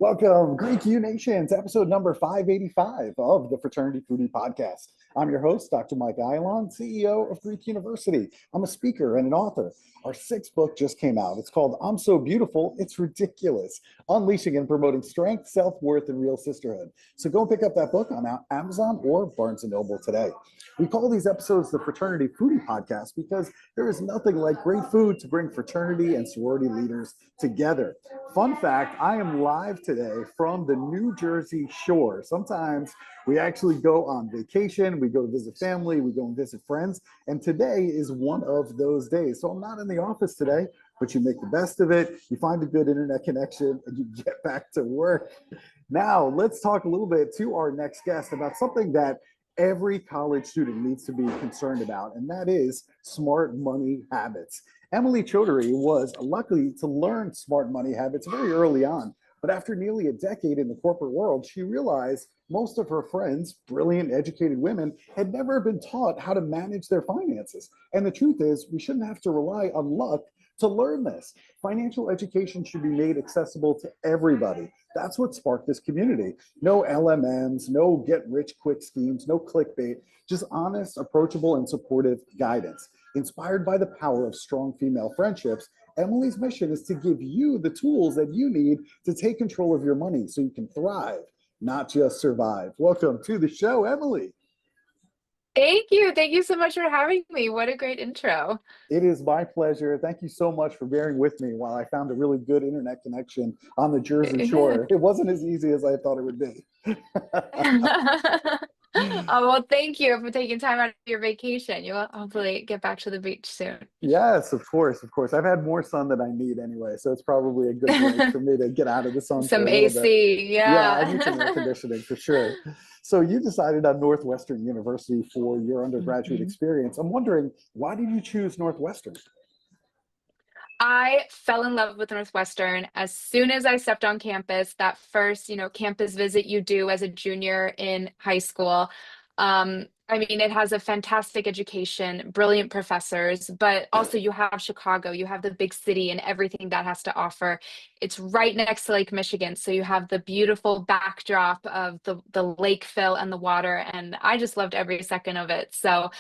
Welcome, Greek U Nations, episode number 585 of the Fraternity Foodie Podcast. I'm your host, Dr. Mike Ayalon, CEO of Greek University. I'm a speaker and an author. Our sixth book just came out. It's called I'm So Beautiful, It's Ridiculous, Unleashing and Promoting Strength, Self-Worth, and Real Sisterhood. So go pick up that book on Amazon or Barnes & Noble today. We call these episodes the Fraternity Foodie Podcast because there is nothing like great food to bring fraternity and sorority leaders together. Fun fact, I am live today from the New Jersey shore. Sometimes we actually go on vacation, we go to visit family, we go and visit friends, and today is one of those days. So I'm not in the office today, but you make the best of it, you find a good internet connection, and you get back to work. Now, let's talk a little bit to our next guest about something that every college student needs to be concerned about, and that is smart money habits. Emilie Chowdhury was lucky to learn smart money habits very early on, but after nearly a decade in the corporate world, she realized most of her friends, brilliant, educated women, had never been taught how to manage their finances. And the truth is, we shouldn't have to rely on luck to learn this. Financial education should be made accessible to everybody. That's what sparked this community. No LMMs, no get-rich-quick schemes, no clickbait, just honest, approachable, and supportive guidance. Inspired by the power of strong female friendships, Emilie's mission is to give you the tools that you need to take control of your money so you can thrive, not just survive. Welcome to the show, Emilie. Thank you. Thank you so much for having me. What a great intro. It is my pleasure. Thank you so much for bearing with me while I found a really good internet connection on the Jersey Shore. It wasn't as easy as I thought it would be. Oh, well, thank you for taking time out of your vacation. You'll hopefully get back to the beach soon. Yes, of course, of course. I've had more sun than I need anyway, so it's probably a good break for me to get out of the sun Some for a little AC, bit. Yeah, I need some air yeah. conditioning for sure. So you decided on Northwestern University for your undergraduate Mhm. experience. I'm wondering, why did you choose Northwestern? I fell in love with Northwestern as soon as I stepped on campus. That first, campus visit you do as a junior in high school. I mean, it has a fantastic education, brilliant professors, but also you have Chicago, you have the big city and everything that has to offer. It's right next to Lake Michigan, so you have the beautiful backdrop of the lake fill and the water, and I just loved every second of it. So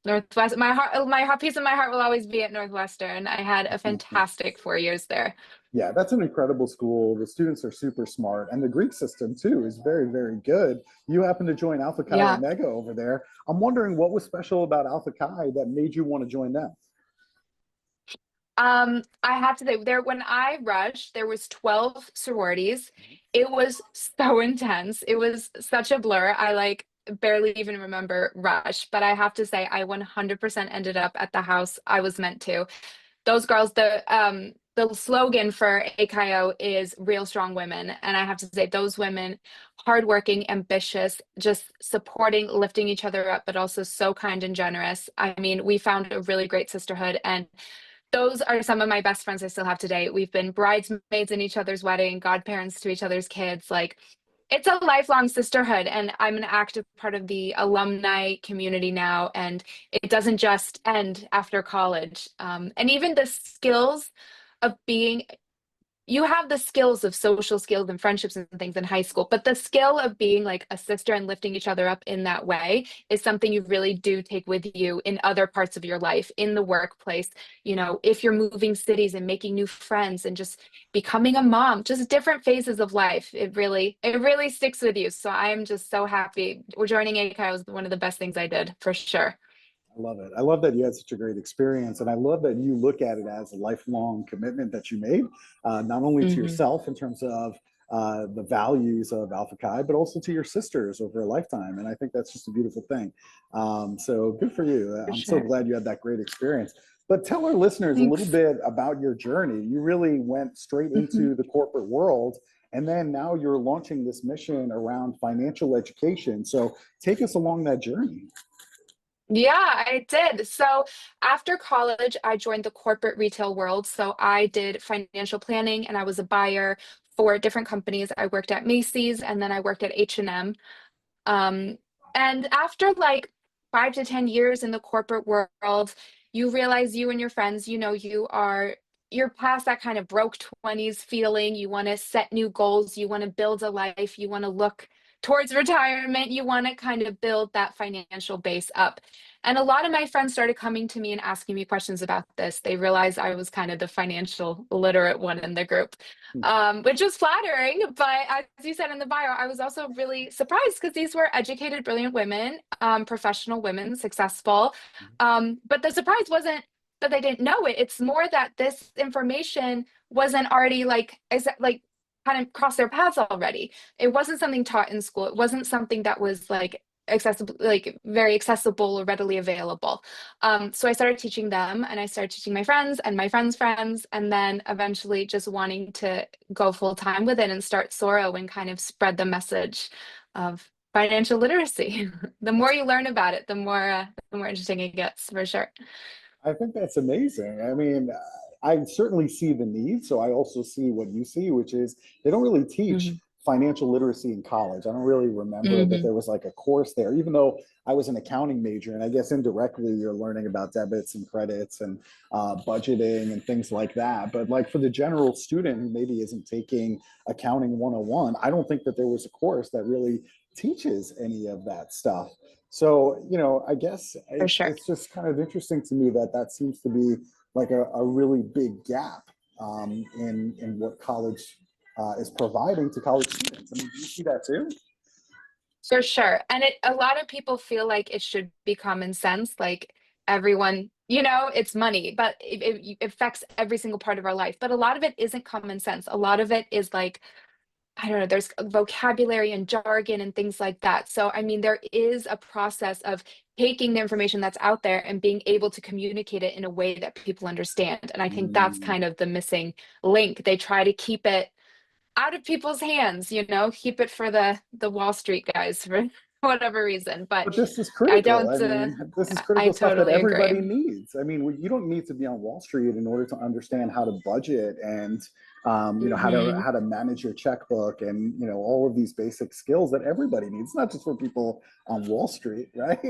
Northwest, my piece of my heart will always be at Northwestern. I had a fantastic 4 years there. Yeah, that's an incredible school. The students are super smart, and the Greek system too is very, very good. You happen to join Alpha Chi Yeah. Omega over there. I'm wondering what was special about Alpha Chi that made you want to join them? I have to say there when I rushed, there was 12 sororities. It was so intense. It was such a blur. I like barely even remember rush, but I have to say I 100% ended up at the house I was meant to. Those girls, the slogan for AKIO is real strong women. And I have to say those women, hardworking, ambitious, just supporting, lifting each other up, but also so kind and generous. I mean, we found a really great sisterhood, and those are some of my best friends I still have today. We've been bridesmaids in each other's wedding, godparents to each other's kids. Like, it's a lifelong sisterhood, and I'm an active part of the alumni community now, and it doesn't just end after college. And even the skills of being you have the skills of social skills and friendships and things in high school, but the skill of being like a sister and lifting each other up in that way is something you really do take with you in other parts of your life, in the workplace, if you're moving cities and making new friends and just becoming a mom, just different phases of life. It really sticks with you. So I am just so happy. Joining ACI was one of the best things I did, for sure. I love it. I love that you had such a great experience. And I love that you look at it as a lifelong commitment that you made, not only to Mhm. yourself in terms of the values of Alpha Chi, but also to your sisters over a lifetime. And I think that's just a beautiful thing. So good for you. For I'm so sure. glad you had that great experience. But tell our listeners a little Thanks. bit about your journey. You really went straight Mhm. into the corporate world. And then now you're launching this mission around financial education. So take us along that journey. Yeah, I did. So after college, I joined the corporate retail world. So I did financial planning and I was a buyer for different companies. I worked at Macy's, and then I worked at H&M. And after like 5 to 10 years in the corporate world, you realize you and your friends, you're past that kind of broke 20s feeling. You want to set new goals. You want to build a life. You want to look towards retirement. You want to kind of build that financial base up. And a lot of my friends started coming to me and asking me questions about this. They realized I was kind of the financial literate one in the group, which was flattering. But as you said in the bio, I was also really surprised because these were educated, brilliant women, professional women, successful. But the surprise wasn't that they didn't know it. It's more that this information wasn't already kind of crossed their paths already. It wasn't something taught in school. It wasn't something that was like accessible, like very accessible or readily available. So I started teaching them, and I started teaching my friends and my friends' friends, and then eventually just wanting to go full time with it and start Soro and kind of spread the message of financial literacy. The more you learn about it, the more interesting it gets, for sure. I think that's amazing. I mean, I certainly see the need. So I also see what you see, which is they don't really teach financial literacy in college. I don't really remember that there was like a course there, even though I was an accounting major. And I guess indirectly you're learning about debits and credits and budgeting and things like that. But like for the general student who maybe isn't taking accounting 101, I don't think that there was a course that really teaches any of that stuff. So, I guess it's just kind of interesting to me that that seems to be like a really big gap in what college is providing to college students. I mean, do you see that too? For sure. And a lot of people feel like it should be common sense, like everyone, it's money, but it affects every single part of our life. But a lot of it isn't common sense. A lot of it is like, I don't know, there's vocabulary and jargon and things like that. So, I mean, there is a process of taking the information that's out there and being able to communicate it in a way that people understand. And I think that's kind of the missing link. They try to keep it out of people's hands, keep it for the Wall Street guys for whatever reason. But this is I critical. don't, I mean, this is I critical stuff that totally everybody agree. needs. I mean, you don't need to be on Wall Street in order to understand how to budget and how to manage your checkbook and all of these basic skills that everybody needs, not just for people on Wall Street, right?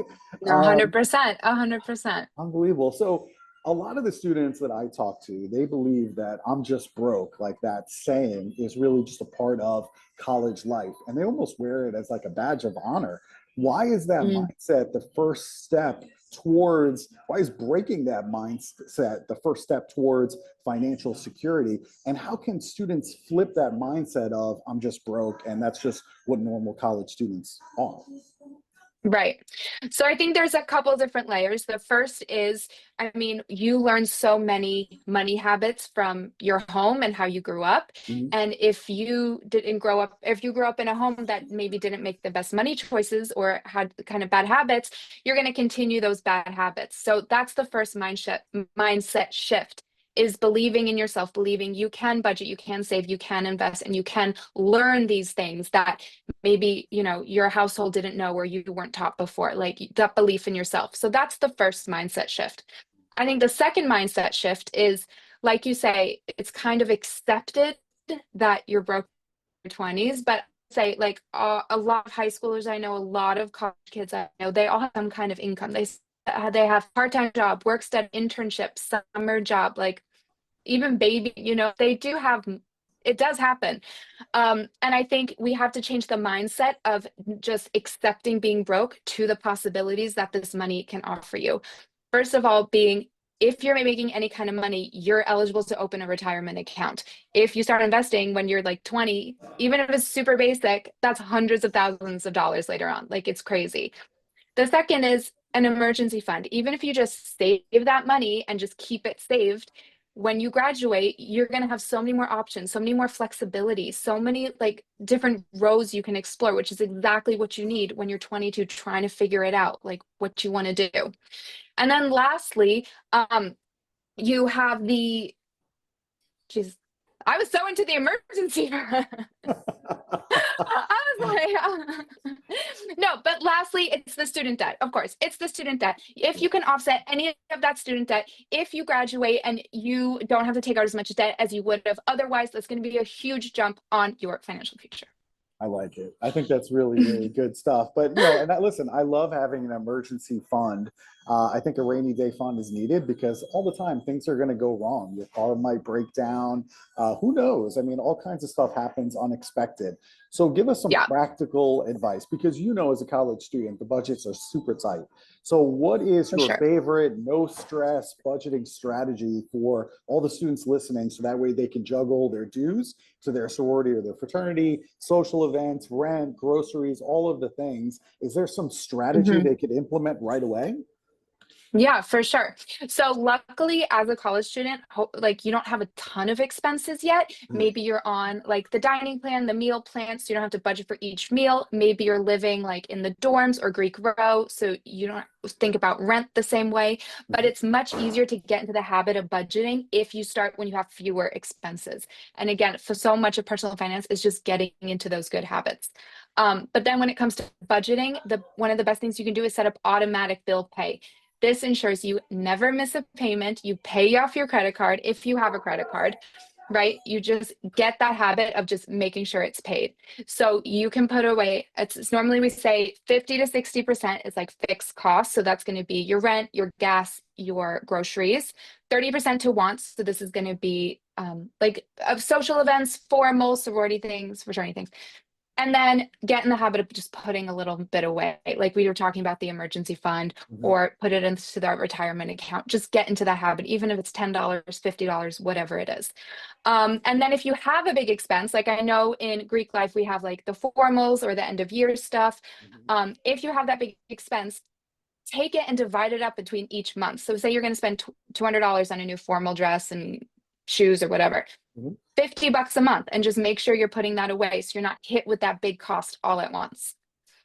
100%, 100%. Unbelievable. So a lot of the students that I talk to, they believe that I'm just broke, like that saying is really just a part of college life. And they almost wear it as like a badge of honor. Why is that mindset the first step towards, why is breaking that mindset the first step towards financial security? And how can students flip that mindset of I'm just broke and that's just what normal college students are? Right. So I think there's a couple different layers. The first is, I mean, you learn so many money habits from your home and how you grew up. And if you grew up in a home that maybe didn't make the best money choices or had kind of bad habits, you're going to continue those bad habits. So that's the first mindset shift, is believing in yourself, believing you can budget, you can save, you can invest, and you can learn these things that maybe, your household didn't know or you weren't taught before, like that belief in yourself. So that's the first mindset shift. I think the second mindset shift is, like you say, it's kind of accepted that you're broke in your 20s, but say like a lot of high schoolers I know, a lot of college kids I know, they all have some kind of income. They have part-time job, work study, internship, summer job, like even baby, they do have, it does happen. And I think we have to change the mindset of just accepting being broke to the possibilities that this money can offer you. First of all, if you're making any kind of money, you're eligible to open a retirement account. If you start investing when you're like 20, even if it's super basic, that's hundreds of thousands of dollars later on. Like, it's crazy. The second is an emergency fund. Even if you just save that money and just keep it saved, when you graduate, you're going to have so many more options, so many more flexibility, so many like different roads you can explore, which is exactly what you need when you're 22 trying to figure it out, like what you want to do. And then lastly, you have I was so into the emergency. I was like, no, but Mostly it's the student debt. Of course, it's the student debt. If you can offset any of that student debt, if you graduate and you don't have to take out as much debt as you would have otherwise, that's going to be a huge jump on your financial future. I like it. I think that's really, really good stuff. But, and listen, I love having an emergency fund. I think a rainy day fund is needed because all the time things are going to go wrong. Your car might break down. Who knows? I mean, all kinds of stuff happens unexpected. So give us some Yeah. practical advice because, as a college student, the budgets are super tight. So what is For your sure. favorite no stress budgeting strategy for all the students listening so that way they can juggle their dues to their sorority or their fraternity, social events, rent, groceries, all of the things? Is there some strategy they could implement right away? Yeah, for sure. So luckily as a college student, like you don't have a ton of expenses yet. Maybe you're on like the dining plan, the meal plan, so you don't have to budget for each meal. Maybe you're living like in the dorms or Greek row, so you don't think about rent the same way, but it's much easier to get into the habit of budgeting if you start when you have fewer expenses. And again, for so much of personal finance is just getting into those good habits. But then when it comes to budgeting, one of the best things you can do is set up automatic bill pay. This ensures you never miss a payment. You pay off your credit card if you have a credit card, right? You just get that habit of just making sure it's paid. So you can put away, it's normally we say 50 to 60% is like fixed costs. So that's going to be your rent, your gas, your groceries, 30% to wants. So this is going to be like of social events, formal, sorority things, fraternity things. And then get in the habit of just putting a little bit away. Like we were talking about the emergency fund or put it into the retirement account. Just get into that habit, even if it's $10, $50, whatever it is. And then if you have a big expense, like I know in Greek life, we have like the formals or the end of year stuff. If you have that big expense, take it and divide it up between each month. So say you're going to spend $200 on a new formal dress and shoes or whatever. $50 a month, and just make sure you're putting that away so you're not hit with that big cost all at once.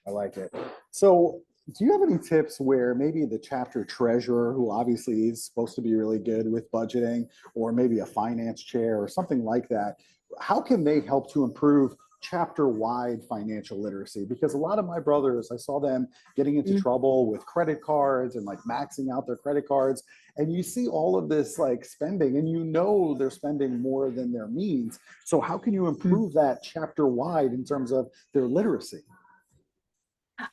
I like it. So do you have any tips where maybe the chapter treasurer, who obviously is supposed to be really good with budgeting, or maybe a finance chair or something like that, how can they help to improve chapter-wide financial literacy? Because a lot of my brothers, I saw them getting into trouble with credit cards and like maxing out their credit cards. And you see all of this like spending and they're spending more than their means. So how can you improve that chapter-wide in terms of their literacy?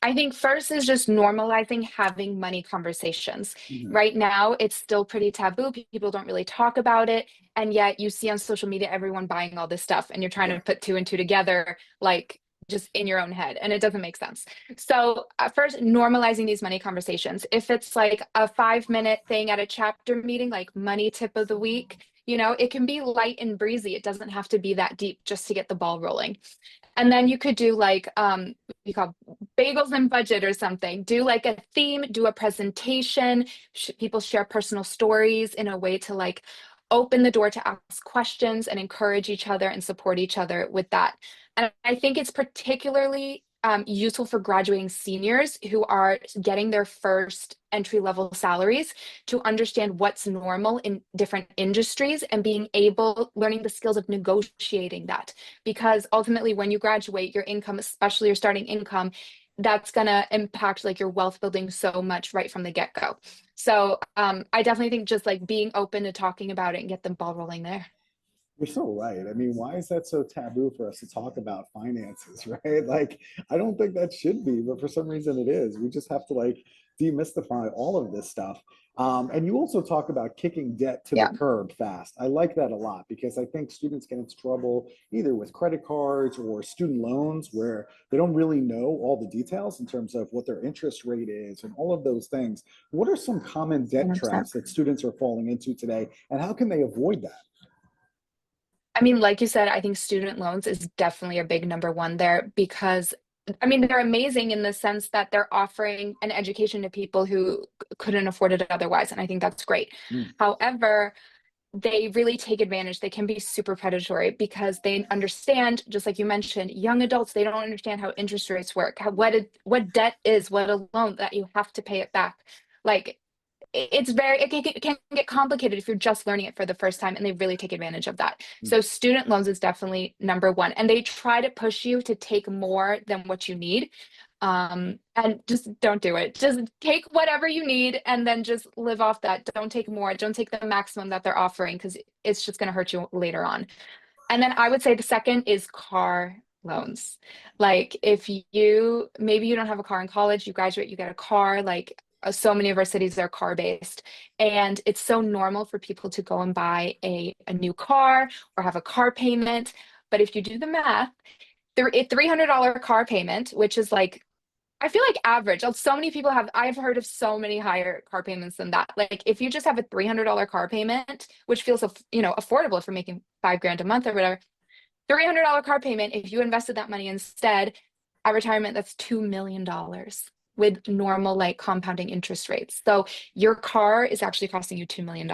I think first is just normalizing having money conversations. Right now, it's still pretty taboo. People don't really talk about it. And yet you see on social media, everyone buying all this stuff and you're trying to put two and two together, like just in your own head, and it doesn't make sense. So first, normalizing these money conversations. If it's like a 5-minute thing at a chapter meeting, like money tip of the week, it can be light and breezy. It doesn't have to be that deep just to get the ball rolling. And then you could do like we call bagels and budget or something. Do like a theme, do a presentation. People share personal stories in a way to like open the door to ask questions and encourage each other and support each other with that. And I think it's particularly useful for graduating seniors who are getting their first entry-level salaries to understand what's normal in different industries and learning the skills of negotiating that. Because ultimately, when you graduate, your income, especially your starting income, that's going to impact like your wealth building so much right from the get-go. So I definitely think just like being open to talking about it and get the ball rolling there. You're so right. I mean, why is that so taboo for us to talk about finances, right? Like, I don't think that should be, but for some reason it is. We just have to like demystify all of this stuff. And you also talk about kicking debt to the curb fast. I like that a lot because I think students get into trouble either with credit cards or student loans where they don't really know all the details in terms of what their interest rate is and all of those things. What are some common debt 100%. traps that students are falling into today, and how can they avoid that? I mean, like you said, I think student loans is definitely a big number one there because I mean, they're amazing in the sense that they're offering an education to people who couldn't afford it otherwise. And I think that's great. However, they really take advantage. They can be super predatory because they understand, just like you mentioned, young adults, they don't understand how interest rates work, what debt is, what a loan that you have to pay it back. Like it can get complicated if you're just learning it for the first time, and they really take advantage of that. So student loans is definitely number one, and they try to push you to take more than what you need. And just don't do it. Just take whatever you need and then just live off that. Don't take more. Don't take the maximum that they're offering because it's just going to hurt you later on. And then I would say the second is car loans. Like if you maybe you don't have a car in college, you graduate, you get a car, like so many of our cities are car based. And it's so normal for people to go and buy a new car or have a car payment. But if you do the math, a $300 car payment, which is like I feel like average. So many people have, I've heard of so many higher car payments than that. Like if you just have a $300 car payment, which feels, affordable for making 5 grand a month or whatever, $300 car payment, if you invested that money instead at retirement, that's $2 million with normal like compounding interest rates. So your car is actually costing you $2 million.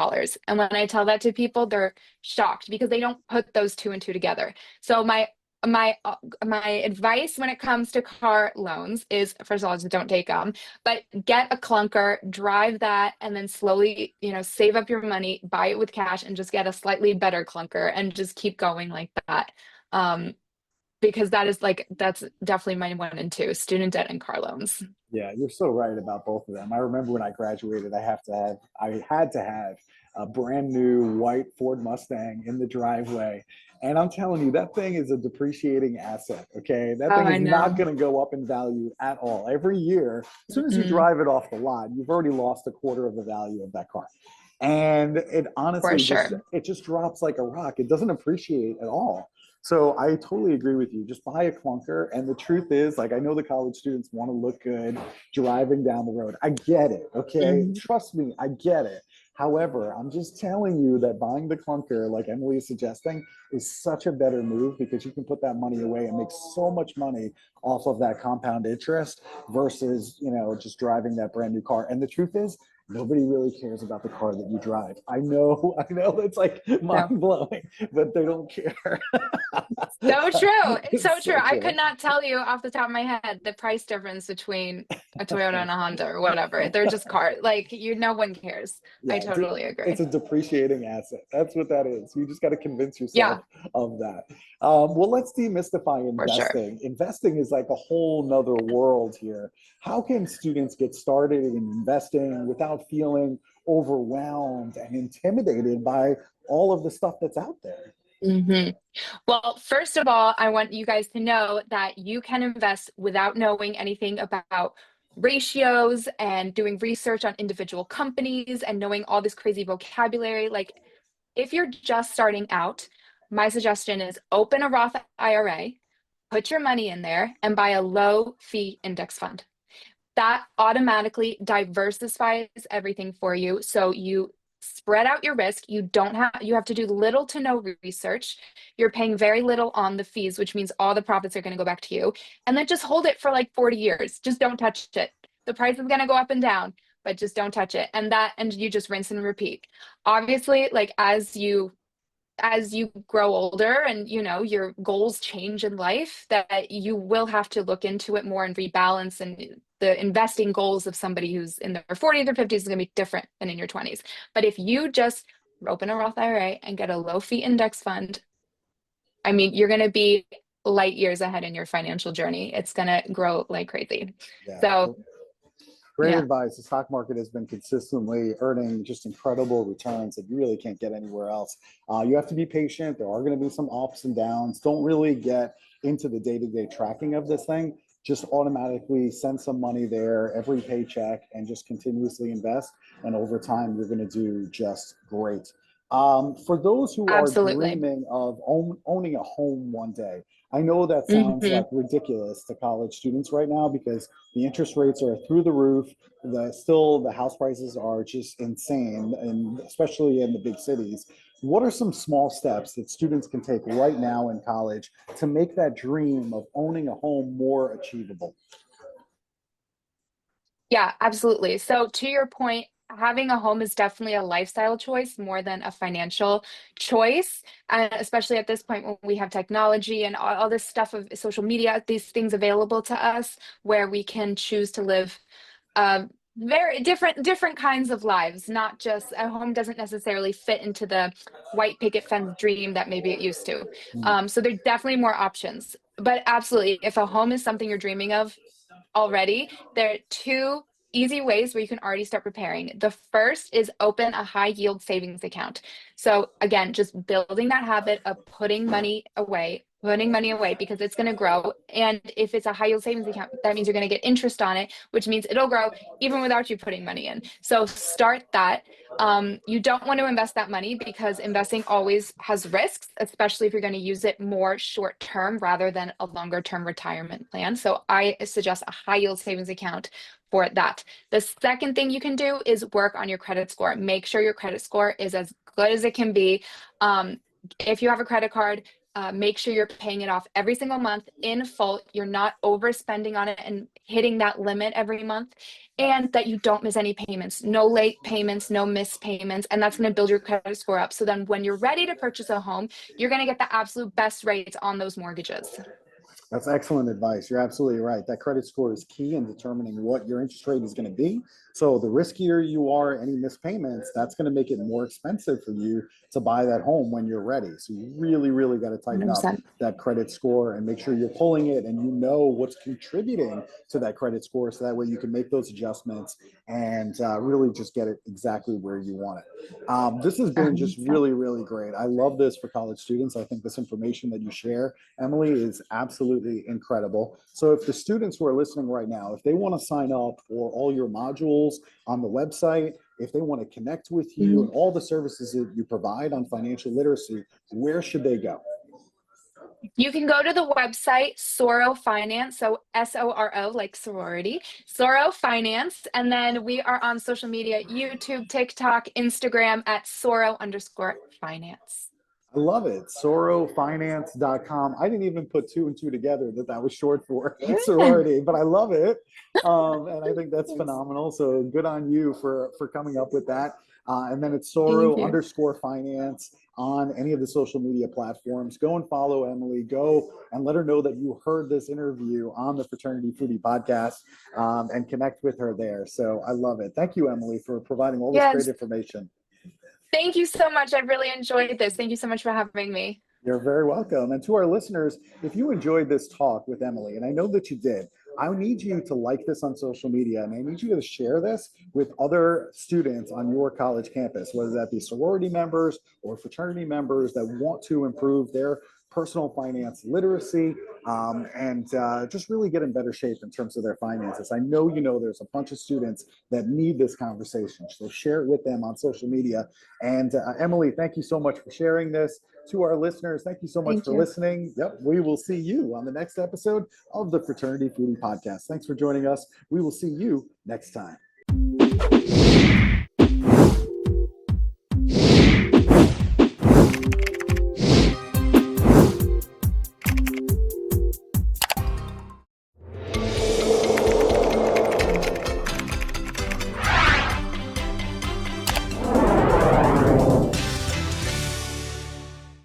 And when I tell that to people, they're shocked because they don't put those two and two together. So my advice when it comes to car loans is first of all, just don't take them, but get a clunker, drive that, and then slowly, save up your money, buy it with cash, and just get a slightly better clunker and just keep going like that. Because that's definitely my 1 and 2, student debt and car loans. Yeah, you're so right about both of them. I remember when I graduated, I had to have a brand new white Ford Mustang in the driveway. And I'm telling you, that thing is a depreciating asset. Okay. That thing I is know. not going to go up in value at all. Every year, as soon as you drive it off the lot, you've already lost a quarter of the value of that car. And it honestly For sure. just drops like a rock. It doesn't appreciate at all. So I totally agree with you. Just buy a clunker. And the truth is, like, I know the college students want to look good driving down the road. I get it. Okay. Trust me, I get it. However, I'm just telling you that buying the clunker, like Emily is suggesting, is such a better move because you can put that money away and make so much money off of that compound interest versus, just driving that brand new car. And the truth is, nobody really cares about the car that you drive. I know it's like mind blowing, but they don't care. So true. It's so true. So I true. could not tell you off the top of my head the price difference between a Toyota and a Honda or whatever. They're just cars. Like no one cares. Yeah, I totally it's agree. a depreciating asset. That's what that is. You just got to convince yourself Yeah, of that. Well, let's demystify for sure. investing. Investing is like a whole nother world here. How can students get started in investing without feeling overwhelmed and intimidated by all of the stuff that's out there? Well, first of all, I want you guys to know that you can invest without knowing anything about ratios and doing research on individual companies and knowing all this crazy vocabulary. Like, if you're just starting out, my suggestion is open a Roth IRA, put your money in there, and buy a low fee index fund. That automatically diversifies everything for you. So you spread out your risk. You have to do little to no research. You're paying very little on the fees, which means all the profits are going to go back to you. And then just hold it for like 40 years. Just don't touch it. The price is going to go up and down, but just don't touch it. And you just rinse and repeat. Obviously, like as you grow older and your goals change in life, that you will have to look into it more and rebalance, and the investing goals of somebody who's in their 40s or 50s is going to be different than in your 20s. But if you just open a Roth IRA and get a low fee index fund, I mean, you're going to be light years ahead in your financial journey. It's going to grow like crazy. Yeah. So Great yeah. advice. The stock market has been consistently earning just incredible returns that you really can't get anywhere else. You have to be patient. There are going to be some ups and downs. Don't really get into the day-to-day tracking of this thing. Just automatically send some money there every paycheck and just continuously invest. And over time, you're going to do just great. For those who are Absolutely. dreaming of owning a home one day, I know that sounds Mhm. like ridiculous to college students right now because the interest rates are through the roof. The house prices are just insane, and especially in the big cities. What are some small steps that students can take right now in college to make that dream of owning a home more achievable? Yeah, absolutely. So to your point, having a home is definitely a lifestyle choice more than a financial choice. And especially at this point when we have technology and all this stuff of social media, these things available to us where we can choose to live very different kinds of lives. Not just a home doesn't necessarily fit into the white picket fence dream that maybe it used to. So there's definitely more options. But absolutely, if a home is something you're dreaming of, already, there are two easy ways where you can already start preparing. The first is open a high yield savings account. So again, just building that habit of putting money away because it's going to grow. And if it's a high yield savings account, that means you're going to get interest on it, which means it'll grow even without you putting money in. So start that. You don't want to invest that money because investing always has risks, especially if you're going to use it more short term rather than a longer term retirement plan. So I suggest a high yield savings account for that. The second thing you can do is work on your credit score. Make sure your credit score is as good as it can be. If you have a credit card, make sure you're paying it off every single month in full. You're not overspending on it and hitting that limit every month, and that you don't miss any payments, no late payments, no missed payments. And that's going to build your credit score up. So then when you're ready to purchase a home, you're going to get the absolute best rates on those mortgages. That's excellent advice. You're absolutely right. That credit score is key in determining what your interest rate is going to be. So the riskier you are, any missed payments, that's going to make it more expensive for you to buy that home when you're ready. So you really, really got to tighten 100%. up that credit score and make sure you're pulling it and you know what's contributing to that credit score. So that way you can make those adjustments and really just get it exactly where you want it. This has been just really, really great. I love this for college students. I think this information that you share, Emilie, is absolutely incredible. So if the students who are listening right now, if they want to sign up for all your modules on the website, if they want to connect with you and all the services that you provide on financial literacy, where should they go? You can go to the website Soro Finance, so SORO like sorority, Soro Finance, and then we are on social media, YouTube, TikTok, Instagram at Soro_finance. I love it. SoroFinance.com. I didn't even put two and two together that was short for sorority, but I love it. And I think that's phenomenal. So good on you for coming up with that. And then it's Soro_finance on any of the social media platforms. Go and follow Emilie. Go and let her know that you heard this interview on the Fraternity Foodie Podcast and connect with her there. So I love it. Thank you, Emilie, for providing all this great information. Thank you so much. I really enjoyed this. Thank you so much for having me. You're very welcome. And to our listeners, if you enjoyed this talk with Emilie, and I know that you did, I need you to like this on social media, and I need you to share this with other students on your college campus, whether that be sorority members or fraternity members that want to improve their personal finance literacy and just really get in better shape in terms of their finances. I know there's a bunch of students that need this conversation, so share it with them on social media. And Emilie, thank you so much for sharing this. To our listeners, thank you so much for listening. Yep, we will see you on the next episode of the Fraternity Foodie Podcast. Thanks for joining us. We will see you next time.